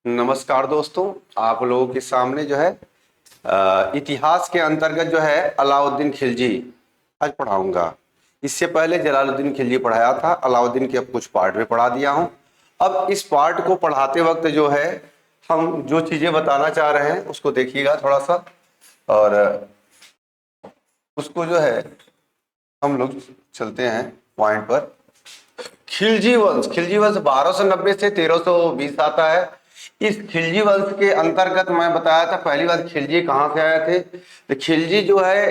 नमस्कार दोस्तों, आप लोगों के सामने जो है इतिहास के अंतर्गत जो है अलाउद्दीन खिलजी आज पढ़ाऊंगा। इससे पहले जलालुद्दीन खिलजी पढ़ाया था, अलाउद्दीन के अब कुछ पार्ट में पढ़ा दिया हूं। अब इस पार्ट को पढ़ाते वक्त जो है हम जो चीजें बताना चाह रहे हैं उसको देखिएगा थोड़ा सा, और उसको जो है हम लोग चलते हैं पॉइंट पर। खिलजी वंश 1290 से 1320 आता है। इस खिलजी वंश के अंतर्गत मैं बताया था पहली बार खिलजी कहाँ से आए थे। तो खिलजी जो है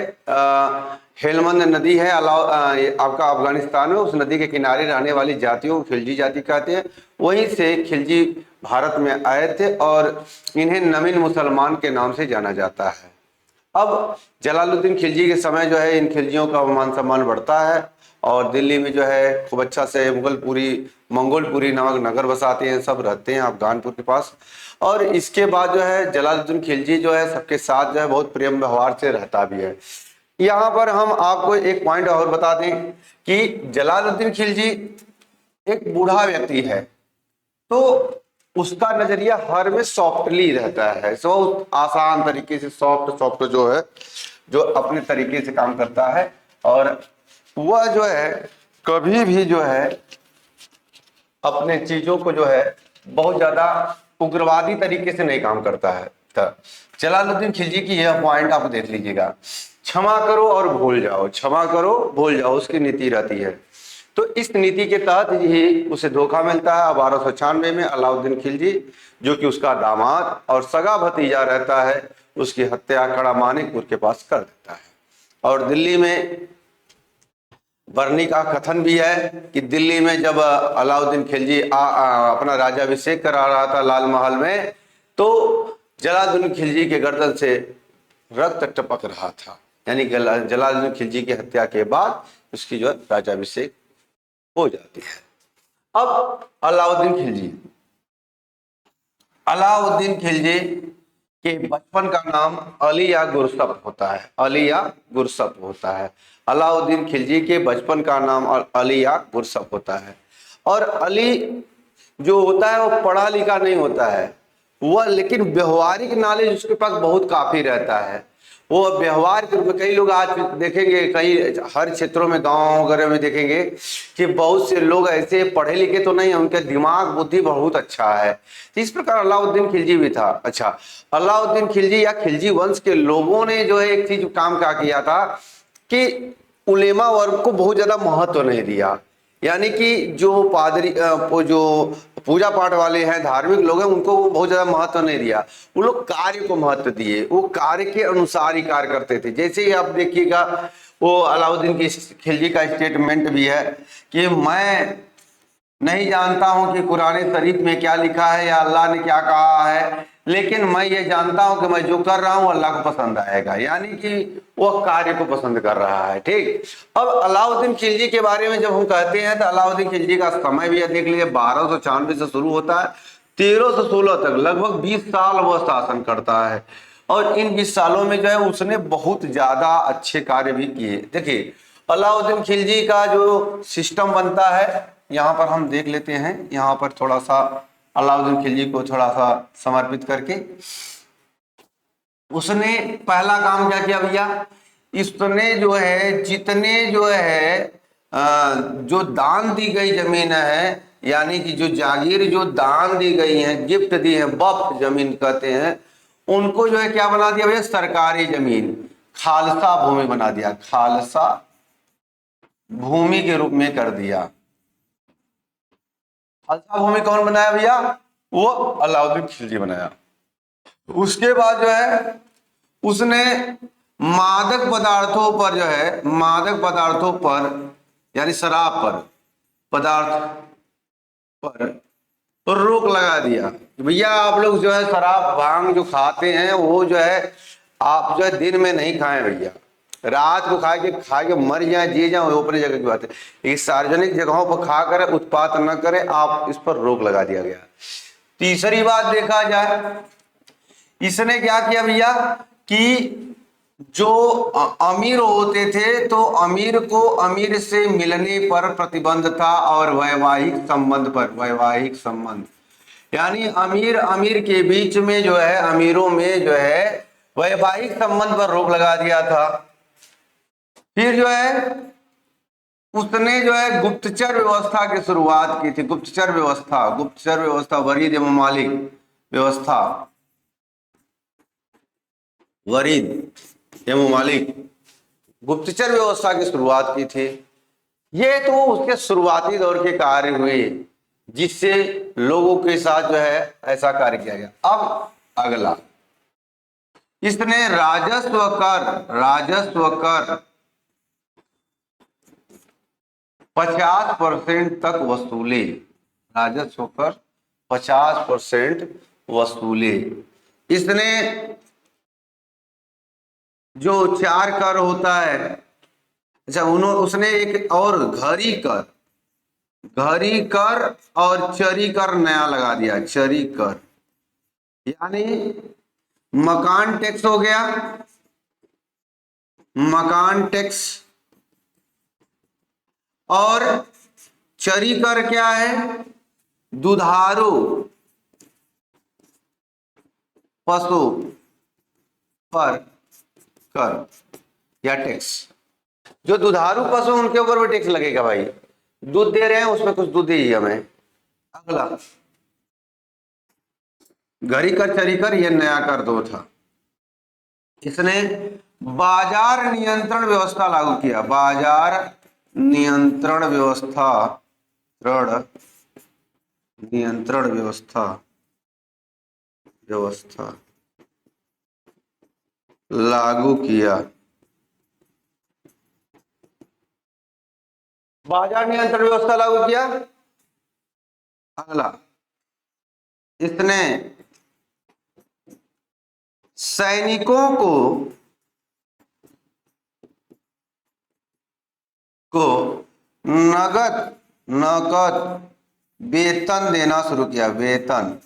हेलमंद नदी है आपका अफगानिस्तान में, उस नदी के किनारे रहने वाली जातियों को खिलजी जाति कहते हैं। वहीं से खिलजी भारत में आए थे और इन्हें नवीन मुसलमान के नाम से जाना जाता है। अब जलालुद्दीन खिलजी के समय जो है इन खिलजियों का मान सम्मान बढ़ता है और दिल्ली में जो है खूब अच्छा से मंगोलपुरी नामक नगर बसाते हैं, सब रहते हैं अफगानपुर के पास। और इसके बाद जो है जलालुद्दीन खिलजी जो है सबके साथ जो है बहुत प्रेम व्यवहार से रहता भी है। यहाँ पर हम आपको एक पॉइंट और बता दें कि जलालुद्दीन खिलजी एक बूढ़ा व्यक्ति है, तो उसका नजरिया हर में सॉफ्टली रहता है, सो आसान तरीके से सॉफ्ट जो है जो अपने तरीके से काम करता है। और वह जो है कभी भी जो है अपने चीजों को जो है बहुत ज्यादा उग्रवादी तरीके से नहीं काम करता है। तो जलालुद्दीन खिलजी की यह पॉइंट आप देख लीजिएगा, क्षमा करो और भूल जाओ, क्षमा करो भूल जाओ, उसकी नीति रहती है। तो इस नीति के तहत ही उसे धोखा मिलता है। 1296 में अलाउद्दीन खिलजी जो कि उसका दामाद और सगा भतीजा रहता है, उसकी हत्या कड़ा मानिकपुर के पास कर देता है। और दिल्ली में बरनी का कथन भी है कि दिल्ली में जब अलाउद्दीन खिलजी अपना राज्याभिषेक करा रहा था लाल महल में, तो जलालुद्दीन खिलजी के गर्दन से रक्त टपक रहा था। यानी जलालुद्दीन खिलजी की हत्या के बाद उसकी जो राज्याभिषेक हो जाती है। अब अलाउद्दीन खिलजी के बचपन का नाम अली या गुरसप होता है, अली या गुरसप होता है। अलाउद्दीन खिलजी के बचपन का नाम अली या गुरसप होता है। और अली जो होता है वो पढ़ा लिखा नहीं होता है, वह लेकिन व्यवहारिक नॉलेज उसके पास बहुत काफी रहता है। वो व्यवहार के रूप में कई लोग आज देखेंगे, कई हर क्षेत्रों में गांव वगैरह में देखेंगे कि बहुत से लोग ऐसे पढ़े लिखे तो नहीं, उनका दिमाग बुद्धि बहुत अच्छा है। तो इस प्रकार अलाउद्दीन खिलजी भी था। अच्छा, अलाउद्दीन खिलजी या खिलजी वंश के लोगों ने जो है एक चीज काम क्या किया था कि उलेमा वर्ग को बहुत ज्यादा महत्व नहीं दिया। यानी कि जो पादरी जो पूजा पाठ वाले हैं, धार्मिक लोग हैं, उनको वो बहुत ज्यादा महत्व नहीं दिया। वो लोग कार्य को महत्व दिए, वो कार्य के अनुसार ही कार्य करते थे। जैसे ही आप देखिएगा वो अलाउद्दीन की खिलजी का स्टेटमेंट भी है कि मैं नहीं जानता हूं कि कुरान शरीफ में क्या लिखा है या अल्लाह ने क्या कहा है, लेकिन मैं ये जानता हूं कि मैं जो कर रहा हूं अल्लाह को पसंद आएगा। यानी कि वह कार्य को पसंद कर रहा है। ठीक, अब अलाउद्दीन खिलजी के बारे में जब हम कहते हैं तो अलाउद्दीन खिलजी का समय भी देख लीजिए, 1296 से शुरू होता है, 1316 तक लगभग 20 साल वह शासन करता है। और इन 20 सालों में जो है उसने बहुत ज्यादा अच्छे कार्य भी किए। देखिए अलाउद्दीन खिलजी का जो सिस्टम बनता है यहाँ पर हम देख लेते हैं। यहाँ पर थोड़ा सा अलाउद्दीन खिलजी को थोड़ा सा समर्पित करके उसने पहला काम क्या किया भैया, इसने जो है जितने जो है जो दान दी गई जमीन है, यानी कि जो जागीर जो दान दी गई है, गिफ्ट दी है, वक्फ जमीन कहते हैं, उनको जो है क्या बना दिया भैया, सरकारी जमीन खालसा भूमि बना दिया, खालसा भूमि के रूप में कर दिया। खालसा भूमि कौन बनाया भैया, वो अलाउद्दीन खिलजी बनाया। उसके बाद जो है उसने मादक पदार्थों पर जो है, मादक पदार्थों पर यानी शराब पर पदार्थ पर तो रोक लगा दिया कि भैया आप लोग जो है शराब भांग जो खाते हैं वो जो है आप जो है दिन में नहीं खाएं भैया, रात को खा के मर जाए जी जाए वो अपनी जगह की बात है, लेकिन सार्वजनिक जगहों पर खा कर उत्पात न करें, आप इस पर रोक लगा दिया गया। तीसरी बात देखा जाए, इसने क्या किया भैया कि जो अमीर होते थे तो अमीर को अमीर से मिलने पर प्रतिबंध था, और वैवाहिक संबंध पर, वैवाहिक संबंध यानी अमीर अमीर के बीच में जो है, अमीरों में जो है वैवाहिक संबंध पर रोक लगा दिया था। फिर जो है उसने जो है गुप्तचर व्यवस्था की शुरुआत की थी। गुप्तचर व्यवस्था, वरीद एवं ममालिक व्यवस्था, वरीद एवं ममालिक गुप्तचर व्यवस्था की शुरुआत की थी। ये तो उसके शुरुआती दौर के कार्य हुए जिससे लोगों के साथ जो है ऐसा कार्य किया गया। अब अगला, इसने राजस्व कर 50% तक वसूले। राजस्व कर 50% वसूले। इसने जो 4 कर होता है, अच्छा उसने एक और घरी कर और चरी कर नया लगा दिया। चरी कर यानी मकान टैक्स हो गया, मकान टैक्स, और चरी कर क्या है? दुधारू पशु पर कर या टैक्स। जो दुधारू पशु उनके ऊपर भी टैक्स लगेगा भाई, दूध दे रहे हैं उसमें कुछ दूध ही हमें। अगला घरी कर चरी कर, ये नया कर दो था। इसने बाजार नियंत्रण व्यवस्था लागू किया। बाजार नियंत्रण व्यवस्था, नियंत्रण व्यवस्था लागू किया। बाजार नियंत्रण व्यवस्था लागू किया। अगला, इसने सैनिकों को नगद वेतन देना शुरू किया। वेतन,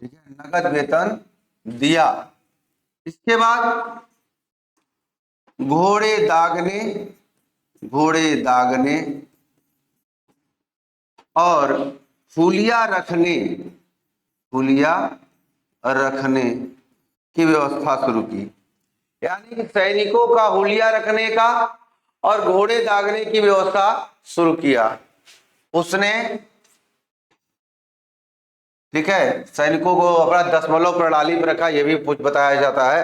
ठीक है, नगद वेतन दिया। इसके बाद घोड़े दागने और हुलिया रखने की व्यवस्था शुरू की। यानी कि सैनिकों का हुलिया रखने का और घोड़े दागने की व्यवस्था शुरू किया उसने। ठीक है, सैनिकों को अपना दशमलव प्रणाली पर रखा। यह भी कुछ बताया जाता है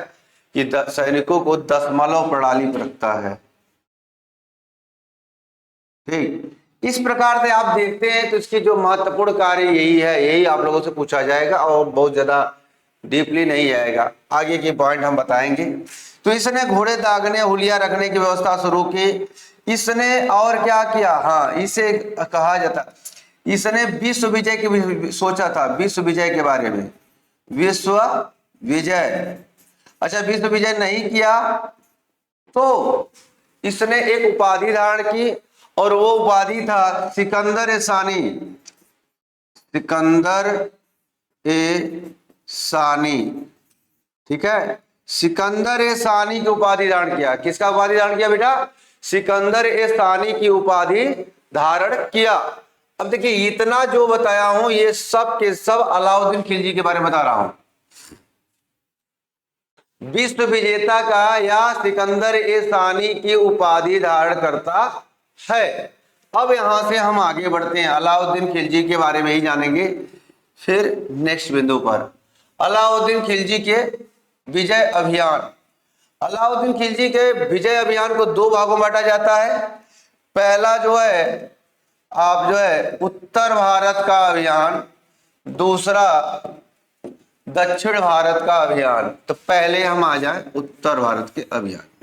कि सैनिकों को दशमलव प्रणाली पर रखता है। ठीक, इस प्रकार से आप देखते हैं तो इसकी जो महत्वपूर्ण कार्य यही है, यही आप लोगों से पूछा जाएगा और बहुत ज्यादा डीपली नहीं आएगा। आगे के पॉइंट हम बताएंगे। तो इसने घोड़े दागने, हुलिया रखने की व्यवस्था शुरू की। इसने और क्या किया? हाँ, इसे कहा जाता, इसने विश्व विजय की सोचा था, विश्व विजय के बारे में। विश्व विजय, अच्छा विश्व विजय नहीं किया तो इसने एक उपाधि धारण की और वो उपाधि था सिकंदर सानी। सिकंदर ए सानी, ठीक है, सिकंदर ए सानी की उपाधि धारण किया। किसका उपाधि धारण किया बेटा? सिकंदर ए सानी की उपाधि धारण किया। अब देखिए, इतना जो बताया हूं ये सब के सब अलाउद्दीन खिलजी के बारे में बता रहा हूं। विश्व विजेता का या सिकंदर ए सानी की उपाधि धारण करता है। अब यहां से हम आगे बढ़ते हैं, अलाउद्दीन खिलजी के बारे में ही जानेंगे। फिर नेक्स्ट बिंदु पर अलाउद्दीन खिलजी के विजय अभियान। अलाउद्दीन खिलजी के विजय अभियान को 2 भागों में बांटा जाता है। पहला जो है आप जो है उत्तर भारत का अभियान, दूसरा दक्षिण भारत का अभियान। तो पहले हम आ जाएं उत्तर भारत के अभियान में।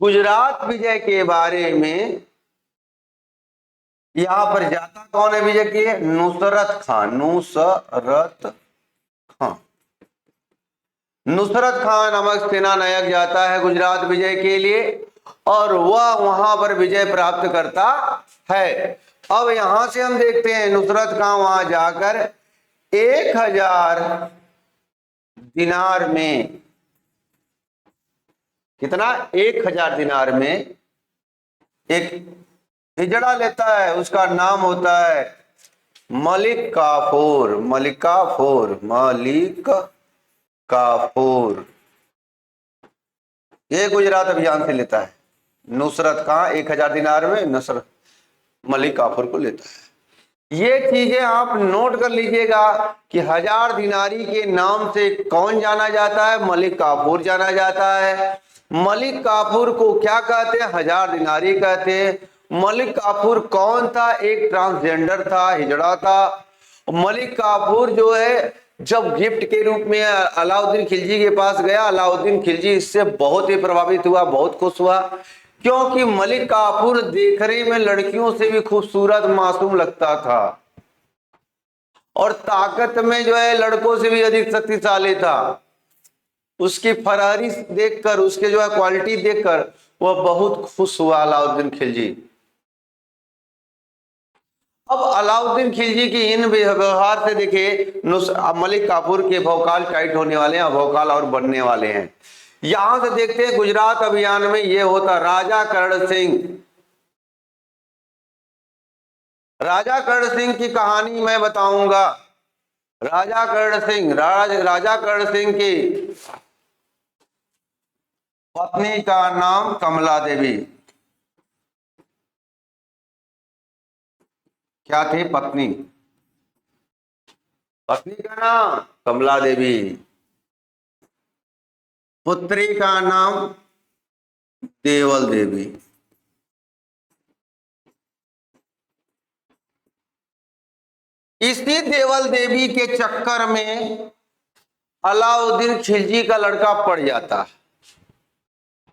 गुजरात विजय के बारे में यहां पर जाता कौन है विजय किए? नुसरत खान। नुसरत खान नामक सेना नायक जाता है गुजरात विजय के लिए और वह वहां पर विजय प्राप्त करता है। अब यहां से हम देखते हैं नुसरत खान वहां जाकर 1000 दिनार में, कितना? 1000 दिनार में एक हिजड़ा लेता है, उसका नाम होता है मलिक काफूर। मलिक काफूर, मलिक काफूर, ये गुजरात अभियान से लेता है। नुसरत कहाँ 1000 दिनार में नुसरत मलिक काफूर को लेता है। ये चीजें आप नोट कर लीजिएगा कि 1000 दिनारी के नाम से कौन जाना जाता है? मलिक काफूर जाना जाता है। मलिक काफूर को क्या कहते हैं? 1000 दिनारी कहते हैं। मलिक काफूर कौन था? एक ट्रांसजेंडर था, हिजड़ा था। मलिक काफूर जो है जब गिफ्ट के रूप में अलाउद्दीन खिलजी के पास गया, अलाउद्दीन खिलजी इससे बहुत ही प्रभावित हुआ, बहुत खुश हुआ, क्योंकि मलिक काफूर देखने में लड़कियों से भी खूबसूरत मासूम लगता था और ताकत में जो है लड़कों से भी अधिक शक्तिशाली था। उसकी फरारी देखकर, उसके जो है क्वालिटी देखकर वह बहुत खुश हुआ अलाउद्दीन खिलजी। अब अलाउद्दीन खिलजी की इन व्यवहार से देखिए मलिक काफूर के भौकाल टाइट होने वाले हैं, भौकाल और बनने वाले हैं। यहां से देखते हैं गुजरात अभियान में यह होता राजा करण सिंह। राजा करण सिंह की कहानी मैं बताऊंगा। राजा करण सिंह, राजा करण सिंह की पत्नी का नाम कमला देवी। क्या थी पत्नी? पत्नी का नाम कमला देवी, पुत्री का नाम देवल देवी। इसी देवल देवी के चक्कर में अलाउद्दीन खिलजी का लड़का पड़ जाता,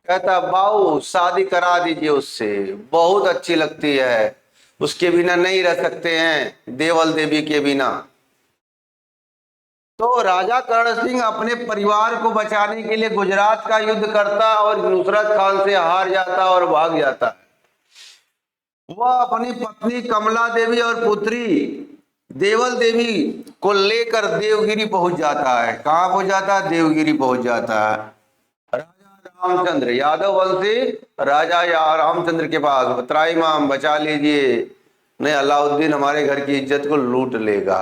कहता बाऊ शादी करा दीजिए उससे, बहुत अच्छी लगती है, उसके बिना नहीं रह सकते हैं, देवल देवी के बिना। तो राजा करण सिंह अपने परिवार को बचाने के लिए गुजरात का युद्ध करता और नुसरत खान से हार जाता और भाग जाता है। वह अपनी पत्नी कमला देवी और पुत्री देवल देवी को लेकर देवगिरी पहुंच जाता है। कहां पहुंच जाता है? देवगिरी पहुंच जाता है। राजा रामचंद्र, यादव वंशी राजा या रामचंद्र के पास, त्राईमाम बचा लीजिए, नहीं अलाउद्दीन हमारे घर की इज्जत को लूट लेगा।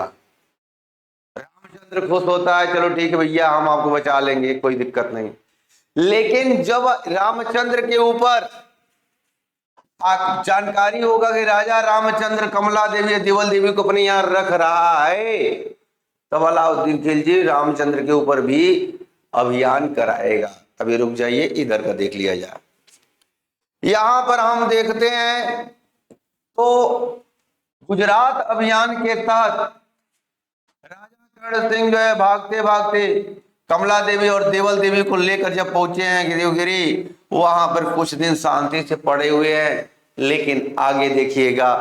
रामचंद्र खुश होता है, चलो ठीक है भैया हम आपको बचा लेंगे, कोई दिक्कत नहीं। लेकिन जब रामचंद्र के ऊपर जानकारी होगा कि राजा रामचंद्र कमला देवी देवल देवी को अपने यहां रख रहा है, तब अलाउद्दीन खिलजी रामचंद्र के ऊपर भी अभियान कराएगा। अभी रुक जाइए, इधर का देख लिया जाए। यहां पर हम देखते हैं तो गुजरात अभियान के तहत राजा करण सिंह जो है भागते भागते कमला देवी और देवल देवी को लेकर जब पहुंचे हैं देवगिरी, वहां पर कुछ दिन शांति से पड़े हुए हैं। लेकिन आगे देखिएगा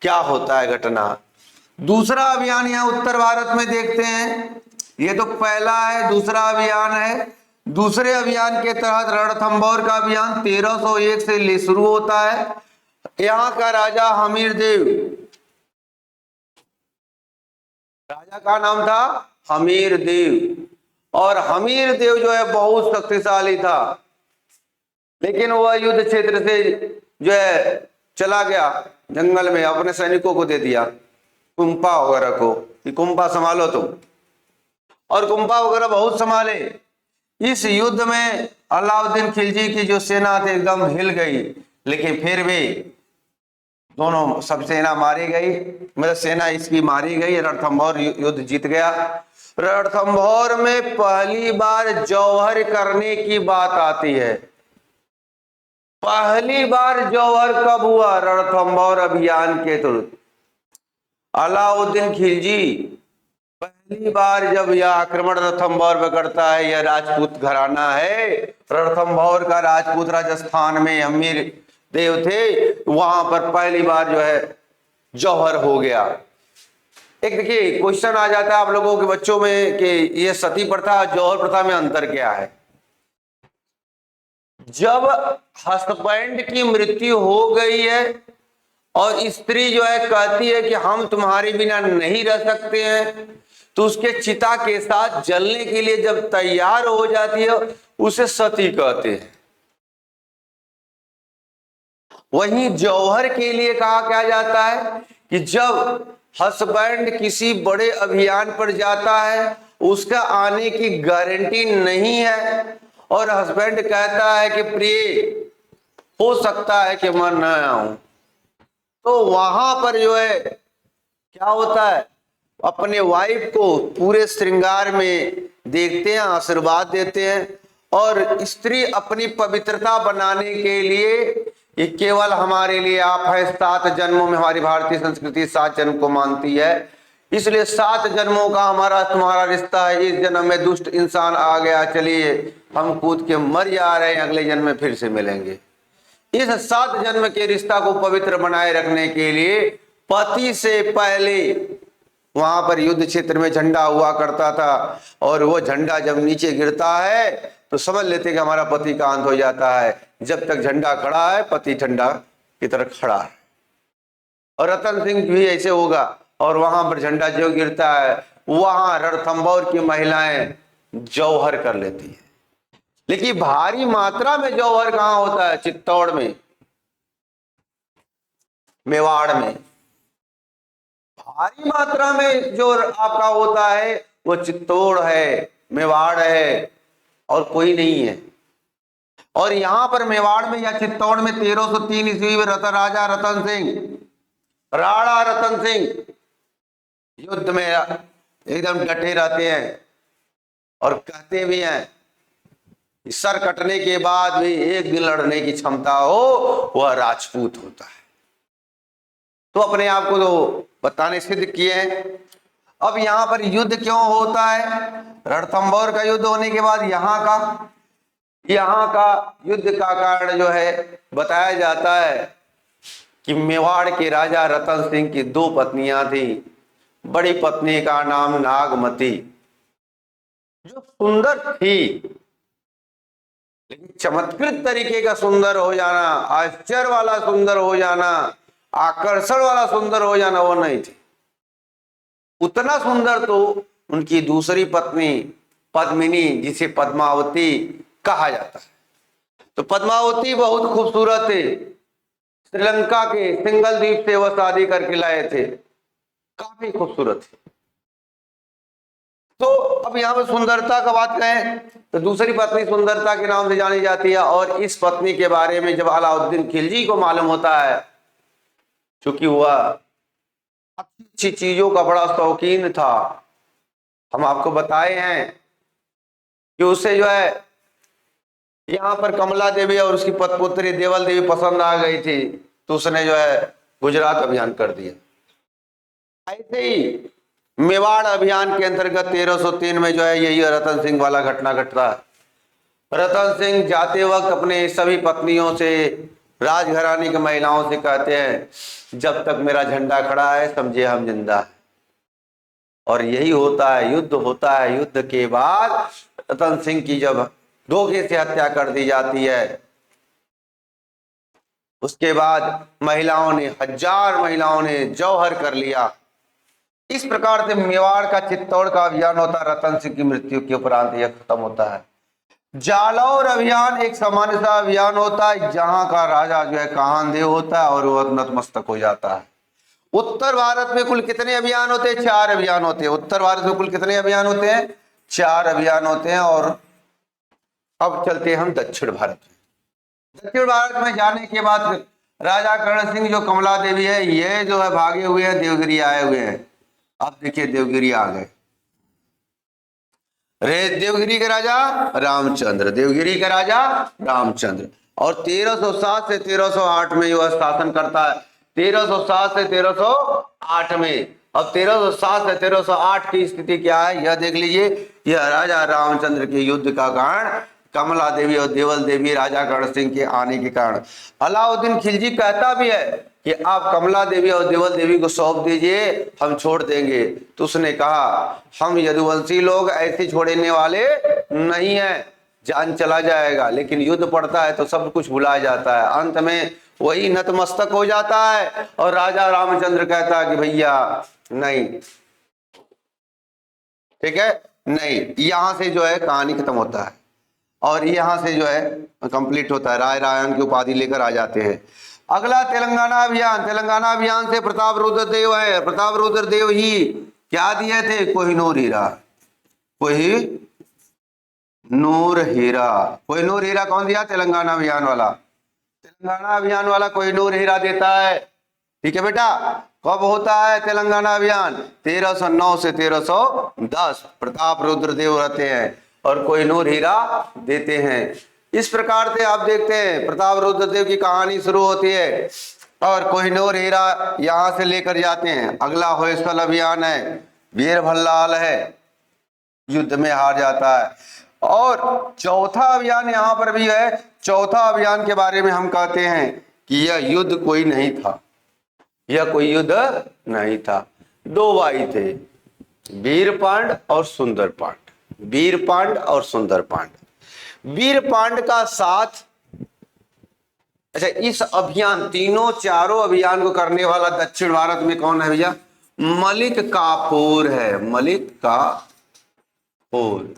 क्या होता है घटना। दूसरा अभियान यहाँ उत्तर भारत में देखते हैं। ये तो पहला है, दूसरा अभियान है। दूसरे अभियान के तहत रणथंभौर का अभियान 1301 से शुरू होता है। यहाँ का राजा हमीर देव, राजा का नाम था हमीर देव, और हमीर देव जो है बहुत शक्तिशाली था, लेकिन वह युद्ध क्षेत्र से जो है चला गया जंगल में, अपने सैनिकों को दे दिया, कुंपा वगैरह को कि कुंपा संभालो तुम, और कुंपा वगैरह बहुत संभाले। इस युद्ध में अलाउद्दीन खिलजी की जो सेना थी एकदम हिल गई, लेकिन फिर भी दोनों सब सेना मारी गई, मतलब सेना इसकी मारी गई। रणथंभौर युद्ध जीत गया। रणथंभौर में पहली बार जौहर करने की बात आती है। पहली बार जौहर कब हुआ? रणथंभौर अभियान के तहत अलाउद्दीन खिलजी पहली बार जब यह आक्रमण रणथंभौर पर करता है। यह राजपूत घराना है, रणथंभौर का राजपूत राजस्थान में हमीर देव थे, वहां पर पहली बार जो है जौहर हो गया। एक देखिए क्वेश्चन आ जाता है आप लोगों के बच्चों में कि ये सती प्रथा जौहर प्रथा में अंतर क्या है। जब हस्बैंड की मृत्यु हो गई है और स्त्री जो है कहती है कि हम तुम्हारे बिना नहीं रह सकते हैं, तो उसके चिता के साथ जलने के लिए जब तैयार हो जाती है उसे सती कहते हैं। वहीं जौहर के लिए कहा क्या जाता है कि जब हस्बैंड किसी बड़े अभियान पर जाता है, उसका आने की गारंटी नहीं है, और हस्बैंड कहता है कि प्रिय हो सकता है कि मैं न आऊं, तो वहां पर जो है क्या होता है, अपने वाइफ को पूरे श्रृंगार में देखते हैं, आशीर्वाद देते हैं। और स्त्री अपनी पवित्रता बनाने के लिए, ये केवल हमारे लिए आप है, 7 जन्मों में हमारी भारतीय संस्कृति 7 जन्म को मानती है, इसलिए 7 जन्मों का हमारा तुम्हारा रिश्ता है। इस जन्म में दुष्ट इंसान आ गया, चलिए हम कूद के मर जा रहे हैं, अगले जन्म में फिर से मिलेंगे। इस 7 जन्म के रिश्ता को पवित्र बनाए रखने के लिए पति से पहले वहां पर युद्ध क्षेत्र में झंडा हुआ करता था, और वो झंडा जब नीचे गिरता है तो समझ लेते कि हमारा पति का अंत हो जाता है। जब तक झंडा खड़ा है, पति झंडा की तरह खड़ा है। और रतन सिंह भी ऐसे होगा, और वहां पर झंडा जो गिरता है, वहां रणथंभौर की महिलाएं जौहर कर लेती है। लेकिन भारी मात्रा में जौहर कहां होता है? चित्तौड़ में, मेवाड़ में। भारी मात्रा में जो आपका होता है वो चित्तौड़ है, मेवाड़ है, और कोई नहीं है। और यहां पर मेवाड़ में या चित्तौड़ में 1303 ईस्वी में राजा रतन सिंह, राणा रतन सिंह युद्ध में एकदम डटे रहते हैं, और कहते भी हैं सर कटने के बाद भी एक दिन लड़ने की क्षमता हो, वह राजपूत होता है। तो अपने आप को तो बताने सिद्ध किए हैं। अब यहां पर युद्ध क्यों होता है? रणथंभौर का युद्ध होने के बाद यहां का युद्ध का कारण जो है बताया जाता है कि मेवाड़ के राजा रतन सिंह की 2 पत्नियां थी। बड़ी पत्नी का नाम नागमती, जो सुंदर थी, लेकिन चमत्कृत तरीके का सुंदर हो जाना, आश्चर्य वाला सुंदर हो जाना, आकर्षण वाला सुंदर हो जाना वो नहीं थी। उतना सुंदर तो उनकी दूसरी पत्नी पद्मिनी, जिसे पद्मावती कहा जाता है। तो पद्मावती बहुत खूबसूरत थे, श्रीलंका के सिंगल द्वीप से वह शादी करके लाए थे, काफी खूबसूरत थे। तो अब यहाँ पर सुंदरता का बात करें तो दूसरी पत्नी सुंदरता के नाम से जानी जाती है। और इस पत्नी के बारे में जब अलाउद्दीन खिलजी को मालूम होता है, क्योंकि वह अच्छी चीजों का बड़ा शौकीन था, हम आपको बताए हैं कि उसे जो है यहाँ पर कमला देवी और उसकी पतपुत्री देवल देवी पसंद आ गई थी, तो उसने जो है गुजरात अभियान कर दिया। ऐसे ही मेवाड़ अभियान के अंतर्गत 1303 में जो है यही रतन सिंह वाला घटना घटता है। रतन सिंह जाते वक्त अपने सभी पत्नियों से, राजघराने की महिलाओं से कहते हैं जब तक मेरा झंडा खड़ा है समझे हम जिंदा है। और यही होता है, युद्ध होता है। युद्ध के बाद रतन सिंह की जब धोखे से हत्या कर दी जाती है, उसके बाद महिलाओं ने, 1000 महिलाओं ने जौहर कर लिया। इस प्रकार से मेवाड़ का चित्तौड़ का अभियान होता है। रतन सिंह की मृत्यु के उपरांत यह खत्म होता है। जालौर अभियान एक सामान्य सा अभियान होता है, जहां का राजा जो है काहनदेव होता है और वह नतमस्तक हो जाता है। उत्तर भारत में कुल कितने अभियान होते हैं? 4 अभियान होते हैं। उत्तर भारत में कुल कितने अभियान होते हैं? 4 अभियान होते हैं। और अब चलते हैं हम दक्षिण भारत में। दक्षिण भारत में जाने के बाद राजा कर्ण सिंह जो कमला देवी है, ये जो है भागे हुए हैं, देवगिरी आए हुए हैं। अब देखिए देवगिरी आ गए। देवगिरी के राजा रामचंद्र, देवगिरी के राजा रामचंद्र। और 1307 से 1308 में यह शासन करता है। 1307 से 1308 में। अब 1307 से 1308 की स्थिति क्या है यह देख लीजिए। यह राजा रामचंद्र के युद्ध का कारण कमला देवी और देवल देवी राजा कर्ण सिंह के आने के कारण। अलाउद्दीन खिलजी कहता भी है कि आप कमला देवी और देवल देवी को सौंप दीजिए, हम छोड़ देंगे। तो उसने कहा हम यदुवंशी लोग ऐसे छोड़ने वाले नहीं हैं, जान चला जाएगा। लेकिन युद्ध पड़ता है तो सब कुछ भुला जाता है, अंत में वही नतमस्तक हो जाता है। और राजा रामचंद्र कहता है कि भैया नहीं, ठीक है, नहीं। यहां से जो है कहानी खत्म होता है और यहां से जो है कंप्लीट होता है। राय रायन की उपाधि लेकर आ जाते हैं। अगला तेलंगाना अभियान। तेलंगाना अभियान से प्रताप रुद्र देव है, प्रताप रुद्र देव ही क्या दिए थे? कोहिनूर हीरा। कोहिनूर हीरा, कोहिनूर हीरा कौन दिया? तेलंगाना अभियान वाला। तेलंगाना अभियान वाला कोहिनूर हीरा देता है। ठीक है बेटा। कब होता है तेलंगाना अभियान? 1309 से 1310 प्रताप रुद्र देव रहते हैं और कोहिनूर हीरा देते हैं। इस प्रकार से आप देखते हैं प्रताप रुद्र देव की कहानी शुरू होती है और कोहिनूर हीरा यहां से लेकर जाते हैं। अगला होयसल अभियान है, वीर भल्लाल है, युद्ध में हार जाता है। और चौथा अभियान यहां पर भी है। चौथा अभियान के बारे में हम कहते हैं कि यह युद्ध कोई नहीं था, यह कोई युद्ध नहीं था। दो भाई थे, वीरपांड और सुंदरपांड। वीरपांड और सुंदरपांड। वीरपांड का साथ, अच्छा इस अभियान, तीनों चारों अभियान को करने वाला दक्षिण भारत में कौन है भैया? मलिक काफूर है, मलिक काफूर।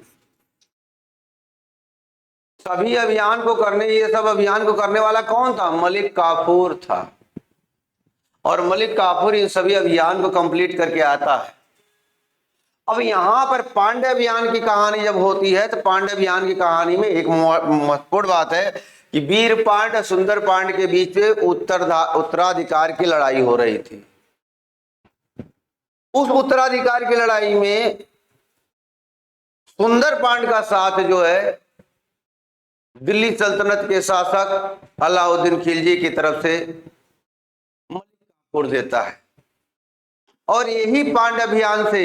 सभी अभियान को करने, ये सब अभियान को करने वाला कौन था? मलिक काफूर था। और मलिक काफूर इन सभी अभियान को कंप्लीट करके आता है। अब यहां पर पांड्य अभियान की कहानी जब होती है तो पांड्य अभियान की कहानी में एक महत्वपूर्ण बात है कि वीरपांड और सुंदरपांड के बीच में उत्तराधिकार की लड़ाई हो रही थी। उस उत्तराधिकार की लड़ाई में सुंदरपांड का साथ जो है दिल्ली सल्तनत के शासक अलाउद्दीन खिलजी की तरफ से मलिक काफूर देता है। और यही पांड्य अभियान से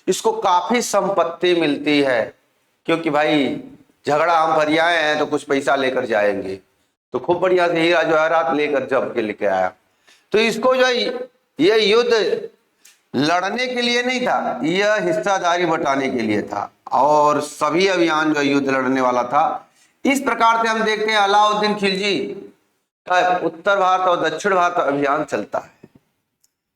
इसको काफी संपत्ति मिलती है, क्योंकि भाई झगड़ा हम फरियाए हैं तो कुछ पैसा लेकर जाएंगे। तो खूब बढ़िया से हीरा जवाहरात लेकर जब के लेके आया। तो इसको जो ये युद्ध लड़ने के लिए नहीं था, यह हिस्सादारी बटाने के लिए था। और सभी अभियान जो युद्ध लड़ने वाला था। इस प्रकार से हम देखते हैं अलाउद्दीन खिलजी का उत्तर भारत और दक्षिण भारत अभियान चलता है।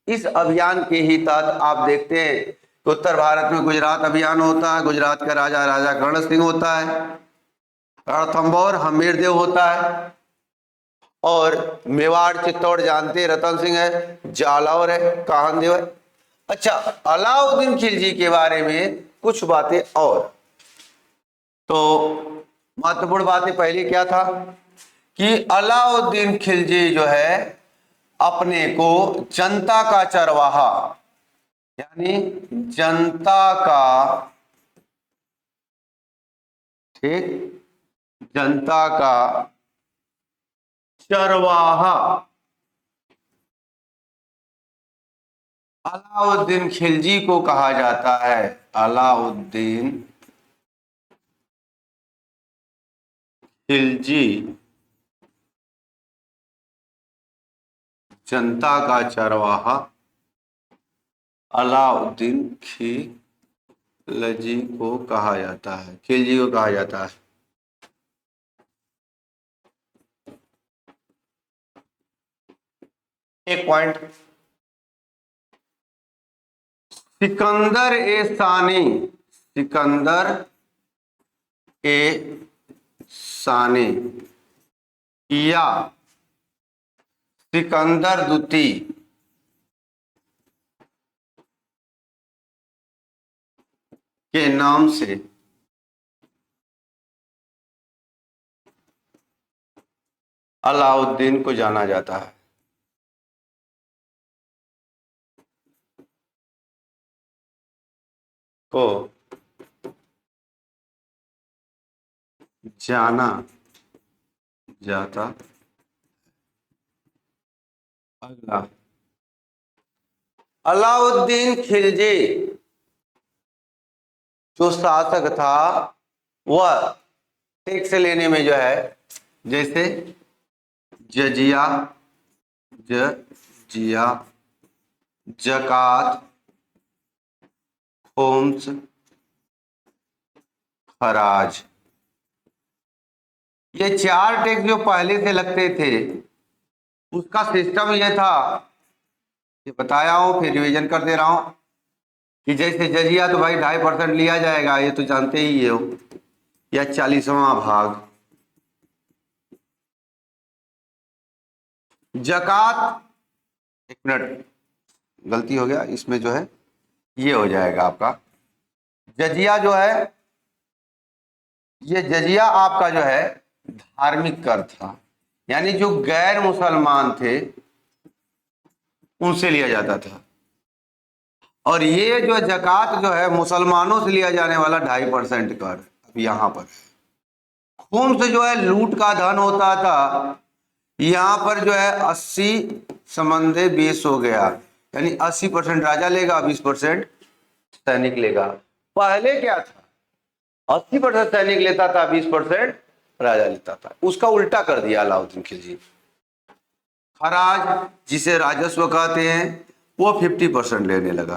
इस अभियान के ही तहत आप देखते हैं कि उत्तर भारत में गुजरात अभियान होता है। गुजरात का राजा राजा कर्ण सिंह होता है, रणथंभौर हमीरदेव होता है। और मेवाड़ चित्तौड़ जानते रतन सिंह है, जालौर है, काहनदेव है। अच्छा, अलाउद्दीन खिलजी के बारे में कुछ बातें और। तो महत्वपूर्ण बातें पहले क्या था कि अलाउद्दीन खिलजी जो है अपने को जनता का चरवाहा, यानी जनता का, ठीक, जनता का चरवाहा अलाउद्दीन खिलजी को कहा जाता है। अलाउद्दीन खिलजी जनता का चरवाहा अलाउद्दीन खिलजी को कहा जाता है, खिलजी को कहा जाता है। एक पॉइंट, सिकंदर ए सानी, सिकंदर ए सानी या सिकंदर द्वितीय के नाम से अलाउद्दीन को जाना जाता है। को जाना जाता। अगला, अलाउद्दीन खिलजी जो शासक था वह टैक्स लेने में जो है, जैसे जजिया, जकात, खोम्स, खराज, ये चार टैक्स जो पहले से लगते थे उसका सिस्टम यह था, ये बताया हूं फिर रिवीजन कर दे रहा हूं कि जैसे जजिया तो भाई 2.5% लिया जाएगा, ये तो जानते ही हो, या 40वां भाग। जकात, एक मिनट गलती हो गया, इसमें जो है ये हो जाएगा आपका जजिया जो है, ये जजिया आपका जो है धार्मिक कर था, यानी जो गैर मुसलमान थे उनसे लिया जाता था। और ये जो जकात जो है मुसलमानों से लिया जाने वाला 2.5% कर अब यहां पर खून से जो है लूट का धन होता था, यहां पर जो है 80 समंदे 20 हो गया, यानी 80% राजा लेगा, 20% सैनिक लेगा। पहले क्या था, 80% सैनिक लेता था, 20% राजा लेता था। उसका उल्टा कर दिया अलाउद्दीन खिलजी। खराज जिसे राजस्व कहते हैं वो 50% लेने लगा,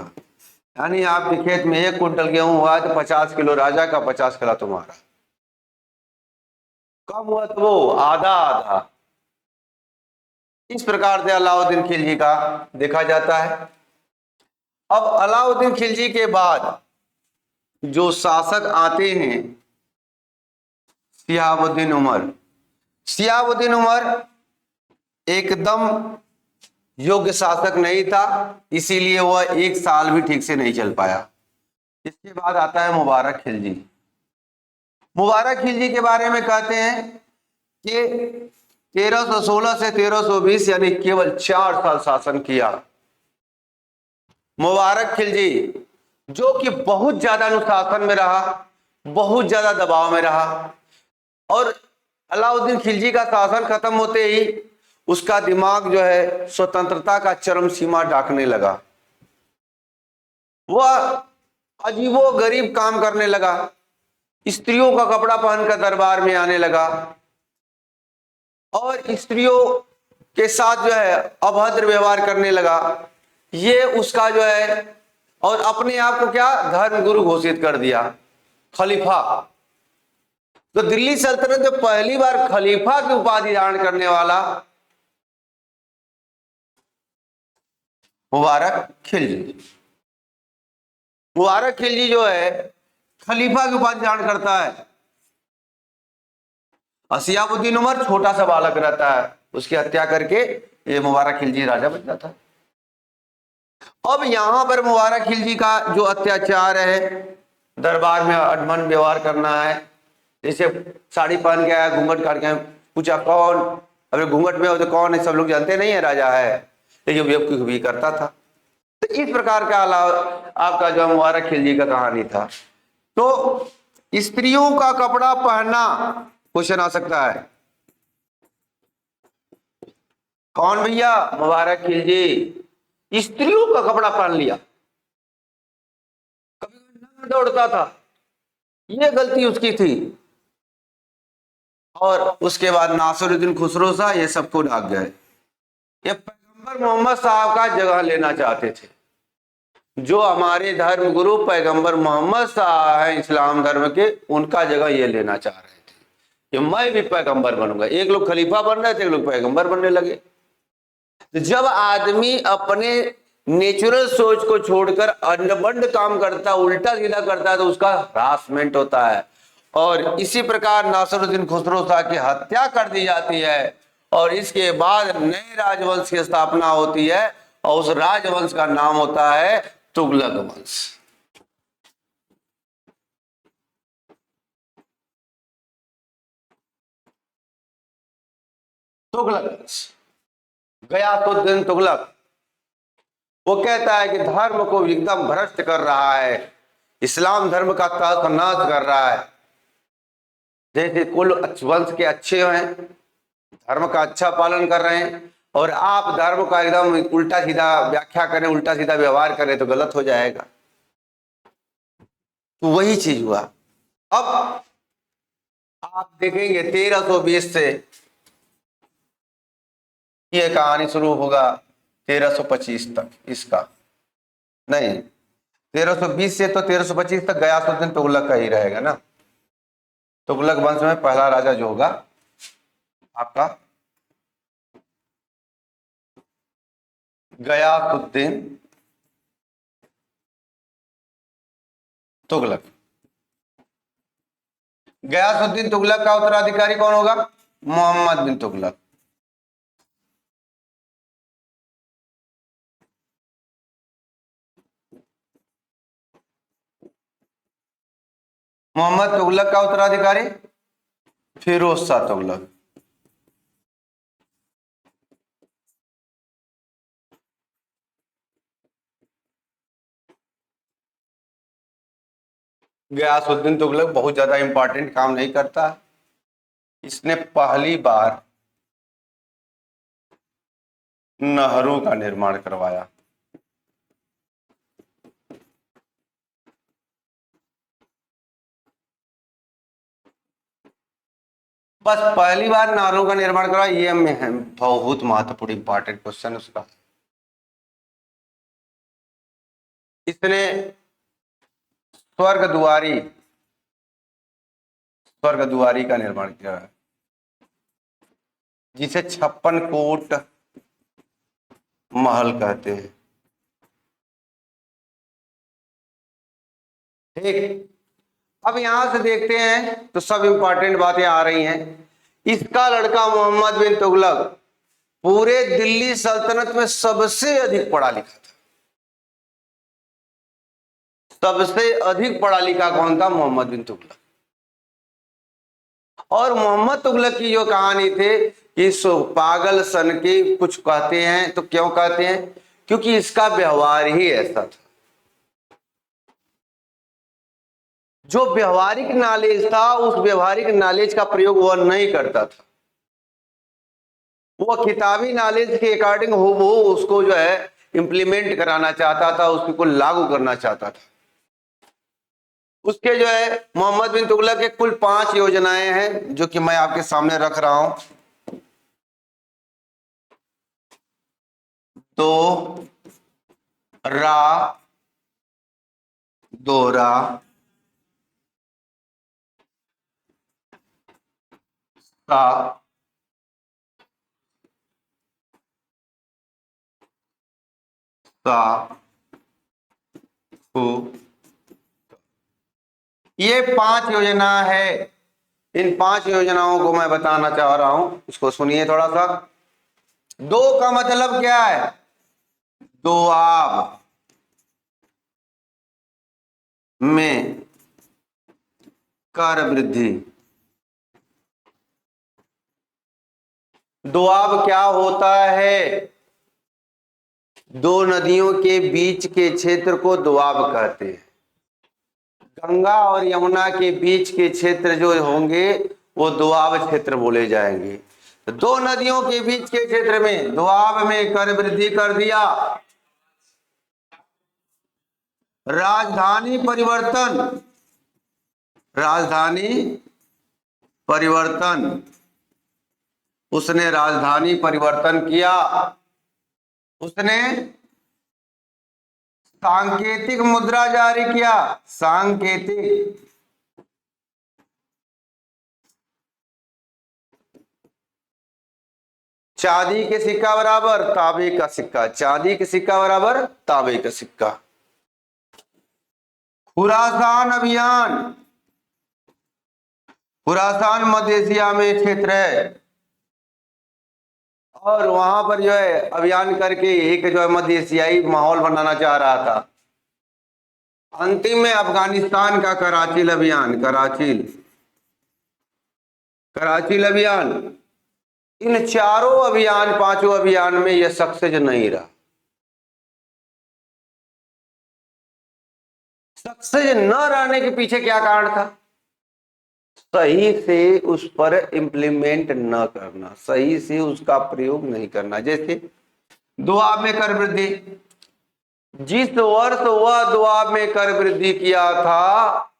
यानी आपके खेत में 1 कुंटल गेहूं हुआ तो 50 किलो राजा का, 50 किलो तुम्हारा। कम हुआ तो वो आधा आधा। इस प्रकार से अलाउद्दीन खिलजी का देखा जाता है। अब अलाउद्दीन खिलजी के बाद जो शासक आते हैं, शिहाबुद्दीन उमर। शिहाबुद्दीन उमर एकदम योग्य शासक नहीं था, इसीलिए वह 1 साल भी ठीक से नहीं चल पाया। इसके बाद आता है मुबारक खिलजी। मुबारक खिलजी के बारे में कहते हैं कि 1316 से 1320 यानी केवल 4 साल शासन किया मुबारक खिलजी, जो कि बहुत ज्यादा अनुशासन में रहा, बहुत ज्यादा दबाव में रहा। और अलाउद्दीन खिलजी का शासन खत्म होते ही उसका दिमाग जो है स्वतंत्रता का चरम सीमा दाटने लगा। वह अजीबो गरीब काम करने लगा, स्त्रियों का कपड़ा पहनकर दरबार में आने लगा और स्त्रियों के साथ जो है अभद्र व्यवहार करने लगा। ये उसका जो है, और अपने आप को क्या धर्म गुरु घोषित कर दिया, खलीफा। तो दिल्ली सल्तनत में पहली बार खलीफा की उपाधि धारण करने वाला मुबारक खिलजी। मुबारक खिलजी जो है खलीफा की उपाधि धारण करता है। शिहाबुद्दीन उमर छोटा सा बालक रहता है, उसकी हत्या करके ये मुबारक खिलजी राजा बन जाता है। अब यहां पर मुबारक खिलजी का जो अत्याचार है, दरबार में अडमन व्यवहार करना है, जैसे साड़ी पहन के आया, घूंघट काट के पूछा कौन, अगर घूंघट में हो तो कौन है, सब लोग जानते नहीं है राजा है, लेकिन बेवकूफ भी करता था। तो इस प्रकार का आपका जो मुबारक खिलजी का कहानी था। तो स्त्रियों का कपड़ा पहनना क्वेश्चन आ सकता है, कौन भैया, मुबारक खिलजी स्त्रियों का कपड़ा पहन लिया, कभी नंगा दौड़ता था, ये गलती उसकी थी। और उसके बाद नासिरुद्दीन खुसरो शाह ये सबको ढाक गए। ये पैगंबर मोहम्मद साहब का जगह लेना चाहते थे, जो हमारे धर्म गुरु पैगंबर मोहम्मद साहब हैं इस्लाम धर्म के, उनका जगह ये लेना चाह रहे थे कि मैं भी पैगंबर बनूंगा। एक लोग खलीफा बन रहे थे, एक लोग पैगंबर बनने लगे। तो जब आदमी अपने नेचुरल सोच को छोड़कर अंडबंड काम करता है, उल्टा सीधा करता है, तो उसका हरासमेंट होता है। और इसी प्रकार नासिरुद्दीन खुसरो शाह की हत्या कर दी जाती है और इसके बाद नए राजवंश की स्थापना होती है और उस राजवंश का नाम होता है तुगलक वंश। तुगलक वंश, गयासुद्दीन तुगलक, वो कहता है कि धर्म को एकदम भ्रष्ट कर रहा है, इस्लाम धर्म का तहस-नहस कर रहा है। जैसे कुल वंश के अच्छे हैं, धर्म का अच्छा पालन कर रहे हैं, और आप धर्म का एकदम उल्टा सीधा व्याख्या करें, उल्टा सीधा व्यवहार करें तो गलत हो जाएगा। तो वही चीज हुआ। अब आप देखेंगे 1320 से ये कहानी शुरू होगा 1325 तक, इसका नहीं 1320 से तो 1325 तक गयासुद्दीन तुगलक का ही रहेगा ना। तुगलक वंश में पहला राजा जो होगा आपका गयासुद्दीन तुगलक। गयासुद्दीन तुगलक का उत्तराधिकारी कौन होगा, मोहम्मद बिन तुगलक। मोहम्मद तुगलक का उत्तराधिकारी फिरोज शाह तुगलक। गयासुद्दीन तुगलक बहुत ज्यादा इंपॉर्टेंट काम नहीं करता। इसने पहली बार नहरों का निर्माण करवाया। बस पहली बार नहरों का निर्माण करवाया, ये में है बहुत महत्वपूर्ण इंपॉर्टेंट क्वेश्चन उसका। इसने स्वर्ग दुआरी का निर्माण किया है, जिसे 56 कोट महल कहते हैं। ठीक, अब यहां से देखते हैं तो सब इंपॉर्टेंट बातें आ रही हैं। इसका लड़का मोहम्मद बिन तुगलक पूरे दिल्ली सल्तनत में सबसे अधिक पढ़ा लिखा था। सबसे अधिक पढ़ा लिखा कौन था? मोहम्मद बिन तुगलक। और मोहम्मद तुगलक की जो कहानी थे कि पागल सन के कुछ कहते हैं, तो क्यों कहते हैं? क्योंकि इसका व्यवहार ही ऐसा था। जो व्यवहारिक नॉलेज था, उस व्यवहारिक नॉलेज का प्रयोग वह नहीं करता था। वो किताबी नॉलेज के अकॉर्डिंग वो उसको जो है इंप्लीमेंट कराना चाहता था, उसको लागू करना चाहता था। उसके जो है मोहम्मद बिन तुगलक के कुल 5 योजनाएं हैं, जो कि मैं आपके सामने रख रहा हूं। तो रा दोरा सा सा हु, ये 5 योजना है। इन 5 योजनाओं को मैं बताना चाह रहा हूं, इसको सुनिए थोड़ा सा। दो का मतलब क्या है? दोआब में कर वृद्धि। दोआब क्या होता है? दो नदियों के बीच के क्षेत्र को दोआब कहते हैं। गंगा और यमुना के बीच के क्षेत्र जो होंगे वो दोआब क्षेत्र बोले जाएंगे। तो दो नदियों के बीच के क्षेत्र में दोआब में कर वृद्धि कर दिया। राजधानी परिवर्तन, राजधानी परिवर्तन, उसने राजधानी परिवर्तन किया। उसने सांकेतिक मुद्रा जारी किया। सांकेतिक, चांदी के सिक्का बराबर तांबे का सिक्का, चांदी के सिक्का बराबर तांबे का सिक्का। खुरासान अभियान, खुरासान मध्य एशिया में क्षेत्र है, और वहां पर जो है अभियान करके एक जो है मध्य एशियाई माहौल बनाना चाह रहा था। अंतिम में अफगानिस्तान का कराची अभियान, कराची अभियान। इन चारों अभियान, 5 अभियान में यह सक्सेस नहीं रहा। सक्सेस न रहने के पीछे क्या कारण था? सही से उस पर इंप्लीमेंट न करना, सही से उसका प्रयोग नहीं करना। जैसे दुआब में कर वृद्धि, जिस वर्ष वह दुआब में कर वृद्धि किया था,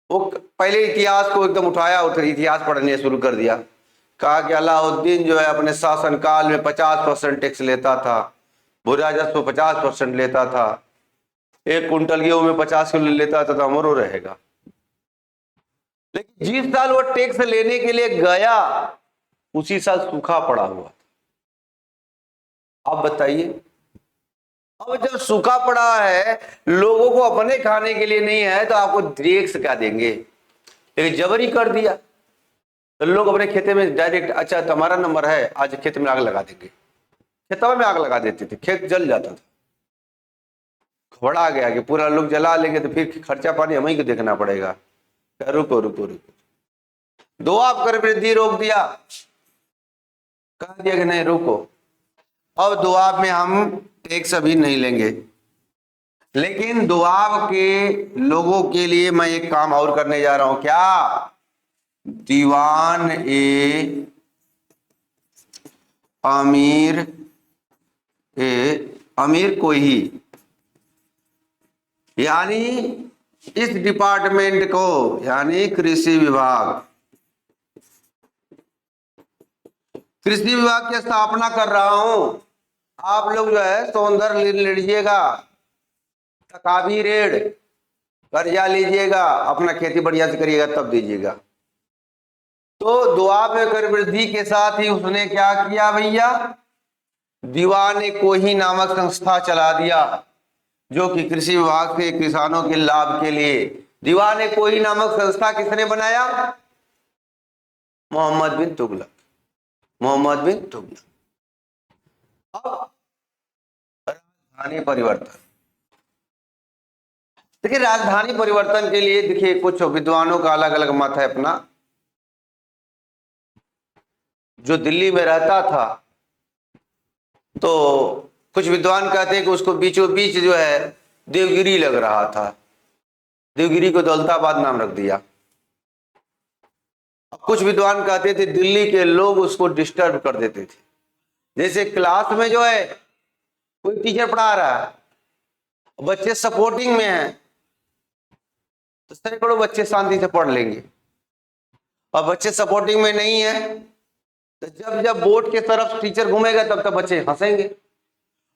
वो पहले इतिहास को एकदम उठाया और इतिहास पढ़ने शुरू कर दिया। कहा कि अलाउद्दीन जो है अपने शासनकाल में 50% टैक्स लेता था, भू राजस्व 50% लेता था, 1 कुंटल गेहूं में 50 किलो लेता था, तो अमरो रहेगा। लेकिन जिस साल वो टैक्स लेने के लिए गया, उसी साल सूखा पड़ा हुआ। अब बताइए, अब जब सूखा पड़ा है, लोगों को अपने खाने के लिए नहीं है, तो आपको टैक्स क्या देंगे? लेकिन जबरी कर दिया, तो लोग अपने खेते में डायरेक्ट, अच्छा तुम्हारा नंबर है, आज खेत में आग लगा देंगे। खेतवा में आग लगा देते थे, खेत जल जाता था। घबरा गया कि पूरा लोग जला लेंगे तो फिर खर्चा पानी हमें को देखना पड़ेगा। रुको रुको रुको, दुआ कर वृद्धि रोक दिया, कह दिया कि नहीं रुको, अब दुआ में हम टैक्स अभी नहीं लेंगे, लेकिन दुआब के लोगों के लिए मैं एक काम और करने जा रहा हूं। क्या? दीवान ए अमीर कोही, यानी इस डिपार्टमेंट को, यानी कृषि विभाग की स्थापना कर रहा हूं। आप लोग जो है सौंदर्य ले लीजिएगा, तकावी रेड कर्जा लीजिएगा, अपना खेती बढ़िया से करिएगा तब दीजिएगा। तो दुआ में कर वृद्धि के साथ ही उसने क्या किया भैया, दीवान कोही नामक संस्था चला दिया, जो कि कृषि विभाग से किसानों के लाभ के लिए। दीवान कोही नामक संस्था किसने बनाया? मोहम्मद बिन तुगलक। अब राजधानी परिवर्तन, देखिए राजधानी परिवर्तन के लिए देखिए कुछ विद्वानों का अलग अलग मत है अपना। जो दिल्ली में रहता था तो कुछ विद्वान कहते हैं कि उसको बीचों बीच जो है देवगिरी लग रहा था, देवगिरी को दौलताबाद नाम रख दिया। कुछ विद्वान कहते थे दिल्ली के लोग उसको डिस्टर्ब कर देते थे। जैसे क्लास में जो है कोई टीचर पढ़ा रहा है, बच्चे सपोर्टिंग में हैं, तो सैकड़ों बच्चे शांति से पढ़ लेंगे, और बच्चे सपोर्टिंग में नहीं है तो जब जब बोर्ड के तरफ टीचर घूमेगा तब तक बच्चे हंसेंगे,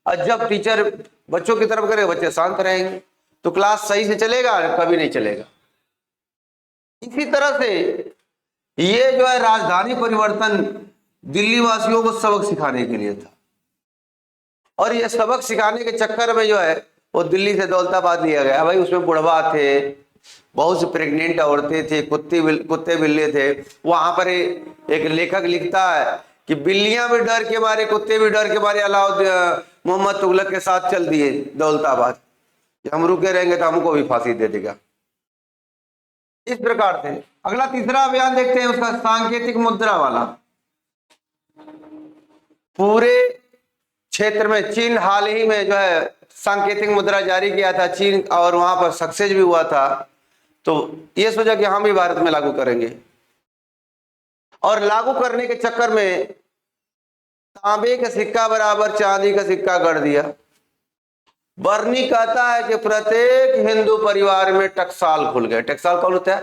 और जब टीचर बच्चों की तरफ करेगा बच्चे शांत रहेंगे, तो क्लास सही से चलेगा? कभी नहीं चलेगा। इसी तरह से ये जो है राजधानी परिवर्तन दिल्ली वासियों को सबक सिखाने के लिए था, और ये सबक सिखाने के चक्कर में जो है वो दिल्ली से दौलताबाद लिया गया। भाई उसमें बुढ़वा थे, बहुत से प्रेग्नेंट औरतें थे, कुत्ते बिल्ले थे। वहां पर एक लेखक लिखता है कि बिल्लियां भी डर के मारे, कुत्ते भी डर के मारे अलाउद्दीन मोहम्मद तुगलक के साथ चल दिए दौलताबाद, हम रुके रहेंगे तो हमको भी फांसी दे देगा। इस प्रकार से अगला तीसरा अभियान देखते हैं उसका, सांकेतिक मुद्रा वाला। पूरे क्षेत्र में चीन हाल ही में जो है सांकेतिक मुद्रा जारी किया था चीन, और वहां पर सक्सेस भी हुआ था, तो ये सोचा कि हम भी भारत में लागू करेंगे, और लागू करने के चक्कर में तांबे का सिक्का बराबर चांदी का सिक्का गढ़ दिया। बर्नी कहता है कि प्रत्येक हिंदू परिवार में टकसाल खुल गए। टकसाल कौन होता है?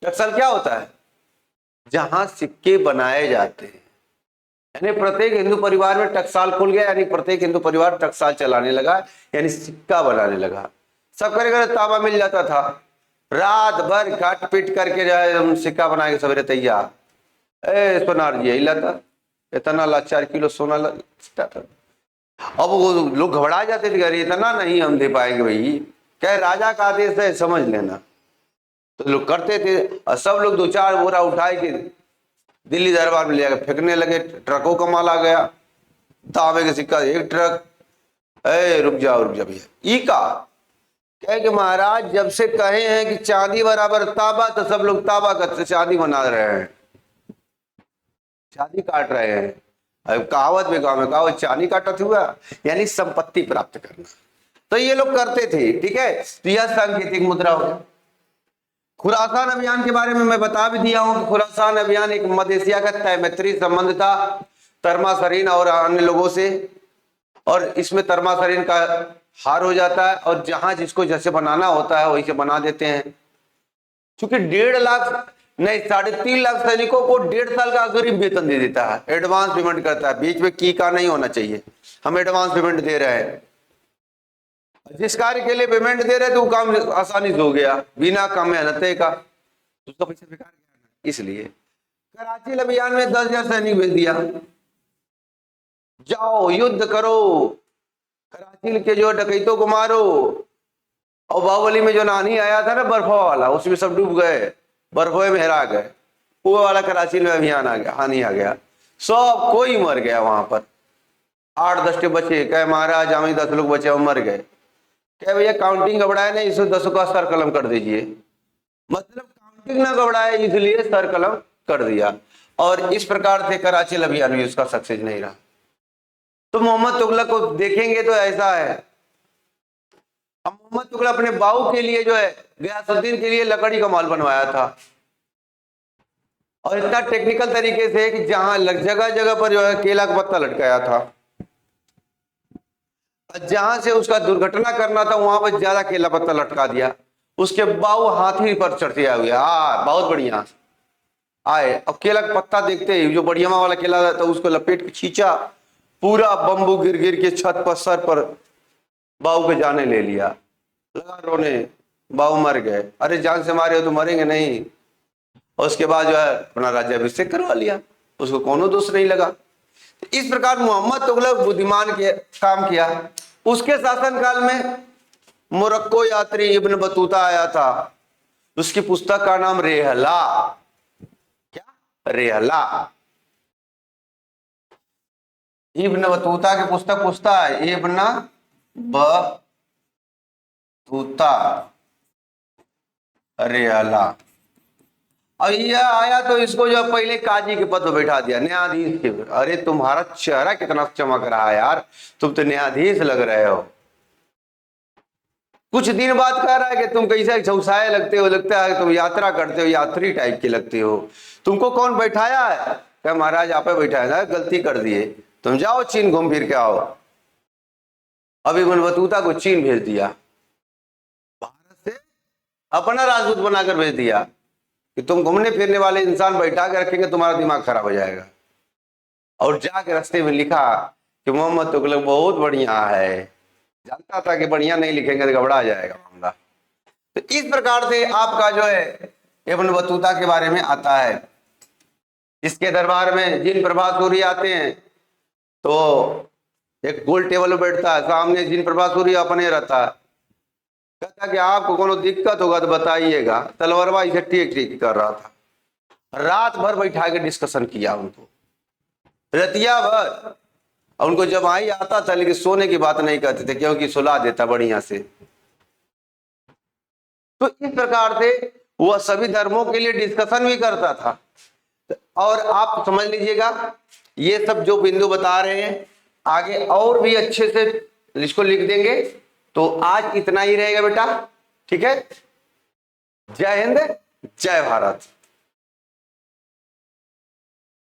टकसाल क्या होता है? जहां सिक्के बनाए जाते हैं, यानी प्रत्येक हिंदू परिवार में टकसाल खुल गया, यानी प्रत्येक हिंदू परिवार टकसाल चलाने लगा, यानी सिक्का बनाने लगा। सब करे तांबा मिल जाता था, रात भर काट पीट करके जो है सिक्का बना के सवेरे तैयार। सोनार जी लाता, इतना ला 4 किलो सोना लगता था। अब वो लोग घबरा जाते थे, अरे इतना नहीं हम दे पाएंगे भाई, क्या राजा का आदेश है समझ लेना। तो लोग करते थे, और सब लोग 2-4 बोरा उठाए के दिल्ली दरबार में ले जाकर फेंकने लगे। ट्रकों का माल आ गया, तांबे का सिक्का 1 ट्रक। रुक जाओ भैया, ई का कहे कि महाराज जब से कहे हैं कि चांदी बराबर तांबा, तो सब लोग तांबा का चांदी बना रहे हैं, चांदी काट रहे हैं। अब कहावत में गाँव में कहावत चांदी काटत हुआ, यानी संपत्ति प्राप्त करना। तो ये लोग करते थे, ठीक है। तो यह सांकेतिक मुद्रा हो गया। खुरासान अभियान के बारे में मैं बता भी दिया हूं कि खुरासान अभियान एक मध्य एशिया का तैमैत्री संबंध था तर्मासरीन और अन्य लोगों से, और इसमें तर्मासरीन का हार हो जाता है, और जहां जिसको जैसे बनाना होता है वैसे बना देते हैं। क्योंकि 1.5 लाख नहीं 3.5 लाख सैनिकों को 1.5 साल का अग्रिम वेतन दे देता है, एडवांस पेमेंट करता है, बीच में की का नहीं होना चाहिए, हम एडवांस पेमेंट दे रहे हैं। जिस कार्य के लिए पेमेंट दे रहे थे वो काम आसानी से हो गया बिना कम मेहनत का, उसका पैसा बेकार गया। इसलिए कराची अभियान में 10,000 सैनिक भेज दिया, जाओ युद्ध करो, कराची के जो डकैतों को मारो। और बाहुबली में जो नानी आया था ना बर्फा वाला, उसमें सब डूब गए, बर्फों में हेरा गए। वो वाला कराची में अभियान आ गया, हानि आ गया, सब कोई मर गया वहां पर। 8-10 बचे, कहे महाराज हमें 10 लोग बचे, मर गए। क्या भैया काउंटिंग गड़बड़ाए नहीं, इसको 10 का सर कलम कर दीजिए, मतलब काउंटिंग ना गड़बड़ाए इसलिए सर कलम कर दिया। और इस प्रकार से कराची अभियान भी उसका सक्सेस नहीं रहा। तो मोहम्मद तुगलक को देखेंगे तो ऐसा है, अब मोहम्मद तुगलक अपने बाऊ के लिए जो है गयासुद्दीन के लिए लकड़ी का माल बनवाया था, और इतना टेक्निकल तरीके से कि जहां जगह जगह पर जो है केला का पत्ता लटकाया था, जहां से उसका दुर्घटना करना था वहां पर ज्यादा केला पत्ता लटका दिया। उसके बाऊ हाथी पर चढ़ते हुए बहुत बढ़िया आए। अब केला का पत्ता देखते ही जो बढ़िया वाला केला था उसको लपेट के खींचा, पूरा बम्बू गिर गिर के छत पर सर पर बाऊ के जाने ले लिया, लगा रोने, बाऊ मर गए। अरे जान से मारे हो तो मरेंगे नहीं। और उसके बाद जो है अपना राज्याभिषेक करवा लिया, उसको कोनो दोष नहीं लगा। इस प्रकार मोहम्मद तुगलक बुद्धिमान के काम किया। उसके शासनकाल में मोरक्को यात्री इब्न बतूता आया था, उसकी पुस्तक का नाम रेहला, क्या रेहला, इब्न बतूता की पुस्तक पूछता है, इब्न बतूता रेहला। अब यह आया तो इसको जो पहले काजी के पद पर बैठा दिया, न्यायाधीश के। अरे तुम्हारा चेहरा कितना चमक रहा है यार, तुम तो न्यायाधीश लग रहे हो। कुछ दिन बाद कह रहा है कि तुम कैसे झुसाए लगते हो, लगता है तुम यात्रा करते हो, यात्री टाइप के लगते हो। तुमको कौन बैठाया है? क्या महाराज आप बैठाया ना, गलती कर दिए, तुम जाओ चीन घूम फिर के आओ। अभी इब्न बतूता को चीन भेज दिया, भारत से अपना राजदूत बनाकर भेज दिया कि तुम घूमने फिरने वाले इंसान बैठा के रखेंगे, तुम्हारा दिमाग खराब हो जाएगा। और जाके रास्ते में लिखा कि मोहम्मद तुगलक बहुत बढ़िया है, जानता था कि बढ़िया नहीं लिखेंगे तो घबरा जाएगा मामला। तो इस प्रकार से आपका जो है इब्न बतूता के बारे में आता है। इसके दरबार में जिन प्रभासूरी आते हैं तो एक गोल टेबल पर बैठता है, सामने जिन प्रभासूरी अपने रहता है, कहता कि आपको कोनो दिक्कत होगा तो बताइएगा। तलवारवा इसे ठीक ठीक कर रहा था, रात भर बैठा के डिस्कशन किया उनको, रतिया भर। उनको जब आई आता था, लेकिन सोने की बात नहीं करते थे क्योंकि सुला देता बढ़िया से। तो इस प्रकार से वह सभी धर्मों के लिए डिस्कशन भी करता था। और आप समझ लीजिएगा ये सब जो बिंदु बता रहे हैं आगे और भी अच्छे से इसको लिख देंगे। तो आज इतना ही रहेगा बेटा, ठीक है। जय हिंद, जय भारत।